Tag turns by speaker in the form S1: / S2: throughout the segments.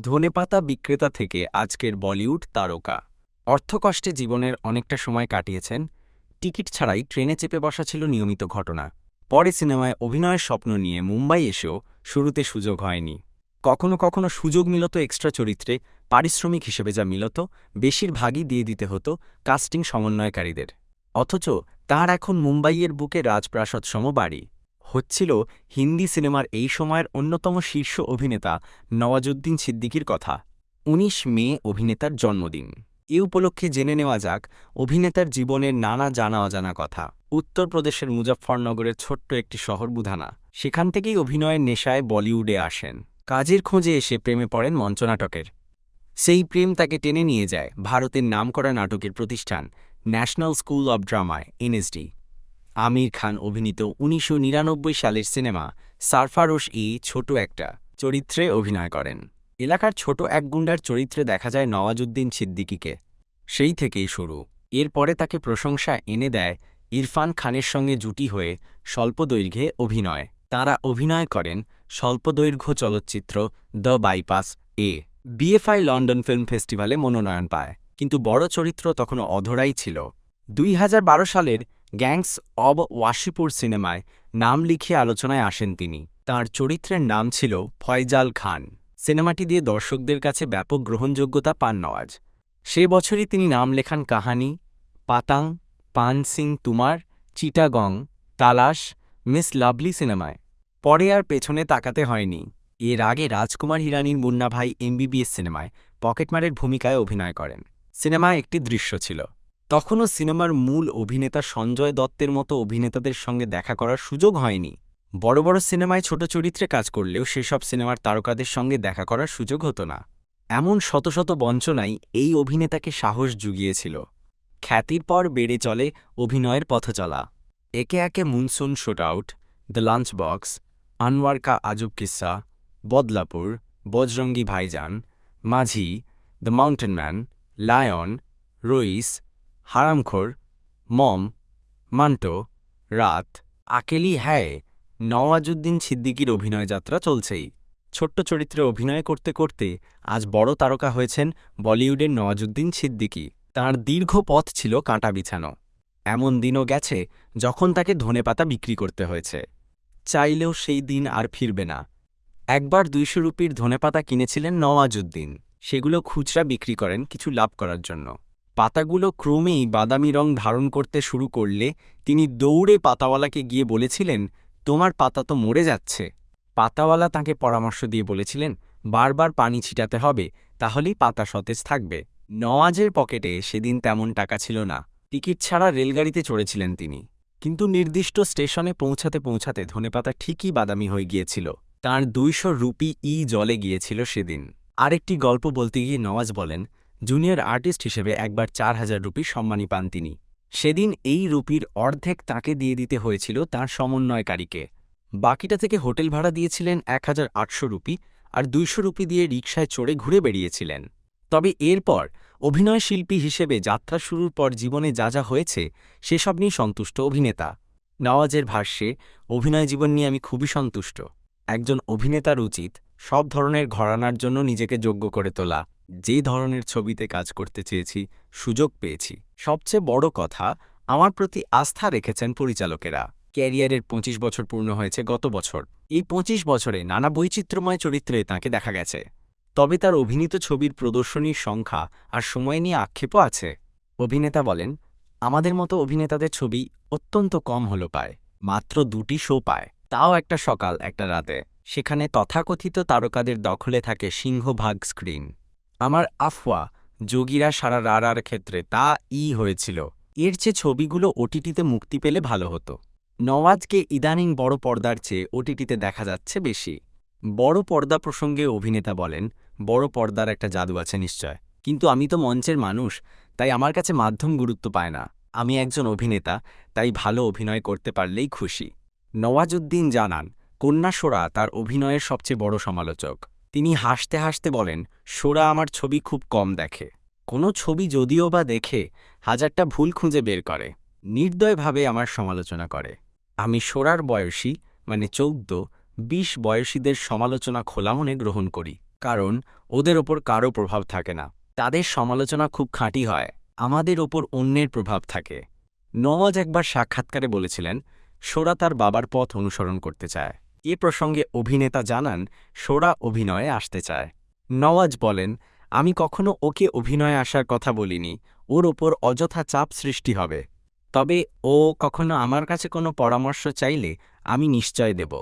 S1: ধনেপাতা বিক্রেতা থেকে আজকের বলিউড তারকা। অর্থকষ্টে জীবনের অনেকটা সময় কাটিয়েছেন। টিকিট ছাড়াই ট্রেনে চেপে বসা ছিল নিয়মিত ঘটনা। পরে সিনেমায় অভিনয়ের স্বপ্ন নিয়ে মুম্বাই এসেও শুরুতে সুযোগ হয়নি। কখনো কখনো সুযোগ মিলত এক্সট্রা চরিত্রে, পারিশ্রমিক হিসেবে যা মিলত বেশিরভাগই দিয়ে দিতে হতো কাস্টিং সমন্বয়কারীদের। অথচ তার এখন মুম্বাইয়ের বুকে রাজপ্রাসাদ-সম বাড়ি। হচ্ছিল হিন্দি সিনেমার এই সময়ের অন্যতম শীর্ষ অভিনেতা নওয়াজুদ্দিন সিদ্দিকীর কথা। ১৯ মে অভিনেতার জন্মদিন। এ উপলক্ষে জেনে নেওয়া যাক অভিনেতার জীবনের নানা জানা অজানা কথা। উত্তরপ্রদেশের মুজফ্ফরনগরের ছোট্ট একটি শহর বুধানা। সেখান থেকেই অভিনয়ের নেশায় বলিউডে আসেন। কাজের খোঁজে এসে প্রেমে পড়েন মঞ্চনাটকের। সেই প্রেম তাকে টেনে নিয়ে যায় ভারতের নামকরা নাটকের প্রতিষ্ঠান national school of ড্রামায়, NSD. Aamir Khan অভিনীত ১৯৯৯ সালের সিনেমা সারফারোশ-এ ছোট একটা চরিত্রে অভিনয় করেন। এলাকার ছোট এক গুন্ডার চরিত্রে দেখা যায় নওয়াজুদ্দিন সিদ্দিকীকে। সেই থেকেই শুরু। এরপরে তাকে প্রশংসা এনে দেয় ইরফান খানের সঙ্গে জুটি হয়ে স্বল্পদৈর্ঘ্যে অভিনয়। তাঁরা অভিনয় করেন স্বল্পদৈর্ঘ্য চলচ্চিত্র দ্য বাইপাস-এ। বিএফআই লন্ডন ফিল্ম ফেস্টিভ্যালে মনোনয়ন পায়, কিন্তু বড় চরিত্র তখনও অধরাই ছিল। ২০১২ সালের গ্যাংস অব ওয়াশিপুর সিনেমায় নাম লিখিয়ে আলোচনায় আসেন তিনি। তাঁর চরিত্রের নাম ছিল ফয়জাল খান। সিনেমাটি দিয়ে দর্শকদের কাছে ব্যাপক গ্রহণযোগ্যতা পান নওয়াজ। সে বছরই তিনি নাম লেখান কাহানি, পাতাং, পান সিং তুমার, চিটাগং, তালাশ, মিস লাভলি সিনেমায়। পরে আর পেছনে তাকাতে হয়নি। এর আগে রাজকুমার হিরানির মুন্না ভাই এমবিবিএস সিনেমায় পকেটমারের ভূমিকায় অভিনয় করেন। সিনেমায় একটি দৃশ্য ছিল। তখনও সিনেমার মূল অভিনেতা সঞ্জয় দত্তের মতো অভিনেতাদের সঙ্গে দেখা করার সুযোগ হয়নি। বড় বড় সিনেমায় ছোট চরিত্রে কাজ করলেও সেসব সিনেমার তারকাদের সঙ্গে দেখা করার সুযোগ হতো না। এমন শত শত বঞ্চনাই এই অভিনেতাকে সাহস জুগিয়েছিল। খ্যাতির পর বেড়ে চলে অভিনয়ের পথচলা। একে একে monsoon shootout, the lunch box, Anwar কা আজব কিস্সা, বদলাপুর, বজরঙ্গি ভাইজান, মাঝি, দ্য মাউন্টেন ম্যান, লায়ন, রইস, হারামখোর, মম, মান্টো, রাত, আকেলি হ্যায়। নওয়াজুদ্দিন সিদ্দিকীর অভিনয়যাত্রা চলছেই। ছোট্ট চরিত্রে অভিনয় করতে করতে আজ বড় তারকা হয়েছেন বলিউডের নওয়াজুদ্দিন সিদ্দিকী। তাঁর দীর্ঘ পথ ছিল কাঁটা বিছানো। এমন দিনও গেছে যখন তাকে ধনেপাতা বিক্রি করতে হয়েছে। চাইলেও সেই দিন আর ফিরবে না। একবার ২০০ রুপির ধনেপাতা কিনেছিলেন নওয়াজুদ্দিন। সেগুলো খুচরা বিক্রি করেন কিছু লাভ করার জন্য। পাতাগুলো ক্রমেই বাদামি রং ধারণ করতে শুরু করলে তিনি দৌড়ে পাতাওয়ালাকে গিয়ে বলেছিলেন, তোমার পাতা তো মরে যাচ্ছে। পাতাওয়ালা তাঁকে পরামর্শ দিয়ে বলেছিলেন, বারবার পানি ছিটাতে হবে, তাহলেই পাতা সতেজ থাকবে। নওয়াজের পকেটে সেদিন তেমন টাকা ছিল না। টিকিট ছাড়া রেলগাড়িতে চড়েছিলেন তিনি। কিন্তু নির্দিষ্ট স্টেশনে পৌঁছাতে পৌঁছাতে ধনেপাতা ঠিকই বাদামি হয়ে গিয়েছিল। তাঁর ২০০ রুপি জলে গিয়েছিল সেদিন। আরেকটি গল্প বলতে গিয়ে নওয়াজ বলেন, জুনিয়র আর্টিস্ট হিসেবে একবার ৪,০০০ রুপি সম্মানী পান তিনি। সেদিন এই রুপির অর্ধেক তাঁকে দিয়ে দিতে হয়েছিল তাঁর সমন্বয়কারীকে। বাকিটা থেকে হোটেল ভাড়া দিয়েছিলেন ১,৮০০ রুপি, আর ২০০ রুপি দিয়ে রিকশায় চড়ে ঘুরে বেরিয়েছিলেন। তবে এরপর অভিনয়শিল্পী হিসেবে যাত্রা শুরুর পর জীবনে যা যা হয়েছে সেসব নিয়ে সন্তুষ্ট অভিনেতা। নওয়াজের ভাষ্যে, অভিনয় জীবন নিয়ে আমি খুবই সন্তুষ্ট। একজন অভিনেতার উচিত সব ধরনের ঘরানার জন্য নিজেকে যোগ্য করে তোলা। যে ধরনের ছবিতে কাজ করতে চেয়েছি, সুযোগ পেয়েছি। সবচেয়ে বড় কথা, আমার প্রতি আস্থা রেখেছেন পরিচালকেরা। ক্যারিয়ারের ২৫ বছর পূর্ণ হয়েছে গত বছর। এই ২৫ বছরে নানা বৈচিত্র্যময় চরিত্রে তাঁকে দেখা গেছে। তবে তার অভিনীত ছবির প্রদর্শনীর সংখ্যা আর সময় নিয়ে আক্ষেপও আছে। অভিনেতা বলেন, আমাদের মতো অভিনেতাদের ছবি অত্যন্ত কম হলো পায়। মাত্র ২টি শো পায়, তাও একটা সকাল একটা রাতে। সেখানে তথাকথিত তারকাদের দখলে থাকে সিংহভাগ স্ক্রিন। আমার আফওয়া, যোগীরা সারা রারার ক্ষেত্রে তা হয়েছিল। এর চেয়ে ছবিগুলো ওটিটিতে মুক্তি পেলে ভালো হতো। নওয়াজকে ইদানিং বড় পর্দার চেয়ে ওটিটিতে দেখা যাচ্ছে বেশি। বড় পর্দা প্রসঙ্গে অভিনেতা বলেন, বড় পর্দার একটা জাদু আছে নিশ্চয়, কিন্তু আমি তো মঞ্চের মানুষ, তাই আমার কাছে মাধ্যম গুরুত্ব পায় না। আমি একজন অভিনেতা, তাই ভালো অভিনয় করতে পারলেই খুশি। নওয়াজুদ্দিন জানান, কন্যা সোরা তার অভিনয়ের সবচেয়ে বড় সমালোচক। তিনি হাসতে হাসতে বলেন, সোরা আমার ছবি খুব কম দেখে। কোনো ছবি যদিও বা দেখে, হাজারটা ভুল খুঁজে বের করে। নির্দয়ভাবে আমার সমালোচনা করে। আমি সোরার বয়সী, মানে ১৪-২০ বয়সীদের সমালোচনা খোলা মনে গ্রহণ করি। কারণ ওদের ওপর কারও প্রভাব থাকে না। তাদের সমালোচনা খুব খাঁটি হয়, আমাদের ওপর অন্যের প্রভাব থাকে। নওয়াজ একবার সাক্ষাৎকারে বলেছিলেন, সোরা তার বাবার পথ অনুসরণ করতে চায়। এ প্রসঙ্গে অভিনেতা জানান, সোরা অভিনয়ে আসতে চায়। নওয়াজ বলেন, আমি কখনো ওকে অভিনয়ে আসার কথা বলিনি, ওর ওপর অযথা চাপ সৃষ্টি হবে। তবে ও কখনো আমার কাছে কোনো পরামর্শ চাইলে আমি নিশ্চয় দেব।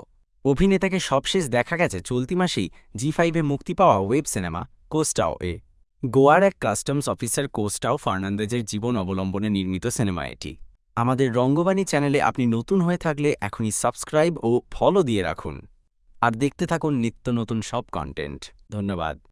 S1: অভিনেতাকে সবশেষ দেখা গেছে চলতি মাসেই জি5-এ মুক্তি পাওয়া ওয়েব সিনেমা কোস্টাও-এ। গোয়ার এক কাস্টমস অফিসার কোস্টাও ফার্নান্দেজের জীবন অবলম্বনে নির্মিত সিনেমা এটি। আমাদের রঙ্গবাণী চ্যানেলে আপনি নতুন হয়ে থাকলে এখনই সাবস্ক্রাইব ও ফলো দিয়ে রাখুন, আর দেখতে থাকুন নিত্য নতুন সব কন্টেন্ট। ধন্যবাদ।